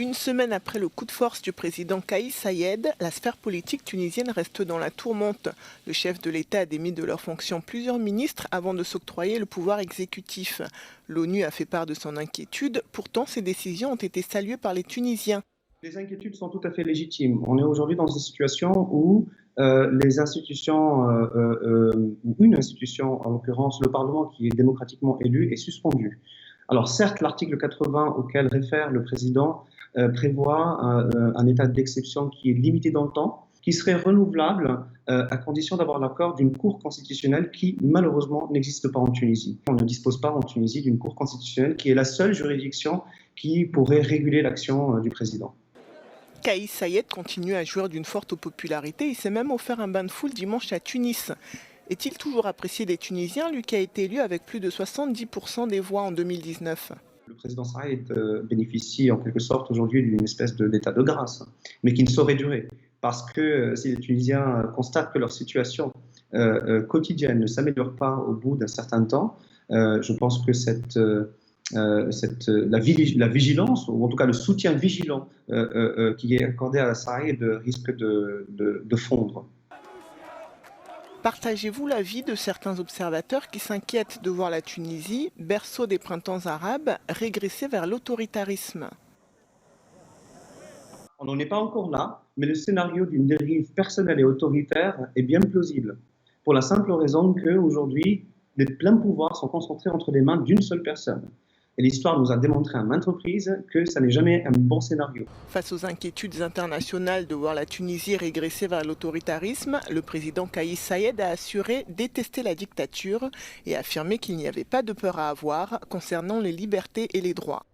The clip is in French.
Une semaine après le coup de force du président Kais Saied, la sphère politique tunisienne reste dans la tourmente. Le chef de l'État a démis de leurs fonctions plusieurs ministres avant de s'octroyer le pouvoir exécutif. L'ONU a fait part de son inquiétude, pourtant ces décisions ont été saluées par les Tunisiens. Les inquiétudes sont tout à fait légitimes. On est aujourd'hui dans une situation où les institutions, ou une institution, en l'occurrence le Parlement qui est démocratiquement élu, est suspendue. Alors certes, l'article 80 auquel réfère le président prévoit un état d'exception qui est limité dans le temps, qui serait renouvelable à condition d'avoir l'accord d'une cour constitutionnelle qui, malheureusement, n'existe pas en Tunisie. On ne dispose pas en Tunisie d'une cour constitutionnelle qui est la seule juridiction qui pourrait réguler l'action du président. Kais Saied continue à jouir d'une forte popularité. Il s'est même offert un bain de foule dimanche à Tunis. Est-il toujours apprécié des Tunisiens, lui qui a été élu avec plus de 70% des voix en 2019 ? Le président Saïd bénéficie en quelque sorte aujourd'hui d'une espèce d'état de grâce, mais qui ne saurait durer. Parce que si les Tunisiens constatent que leur situation quotidienne ne s'améliore pas au bout d'un certain temps, je pense que la vigilance, ou en tout cas le soutien vigilant qui est accordé à Saïd risque de fondre. Partagez-vous l'avis de certains observateurs qui s'inquiètent de voir la Tunisie, berceau des printemps arabes, régresser vers l'autoritarisme ? On n'en est pas encore là, mais le scénario d'une dérive personnelle et autoritaire est bien plausible. Pour la simple raison qu'aujourd'hui, les pleins pouvoirs sont concentrés entre les mains d'une seule personne. Et l'histoire nous a démontré à maintes reprises que ça n'est jamais un bon scénario. Face aux inquiétudes internationales de voir la Tunisie régresser vers l'autoritarisme, le président Kais Saied a assuré détester la dictature et affirmé qu'il n'y avait pas de peur à avoir concernant les libertés et les droits.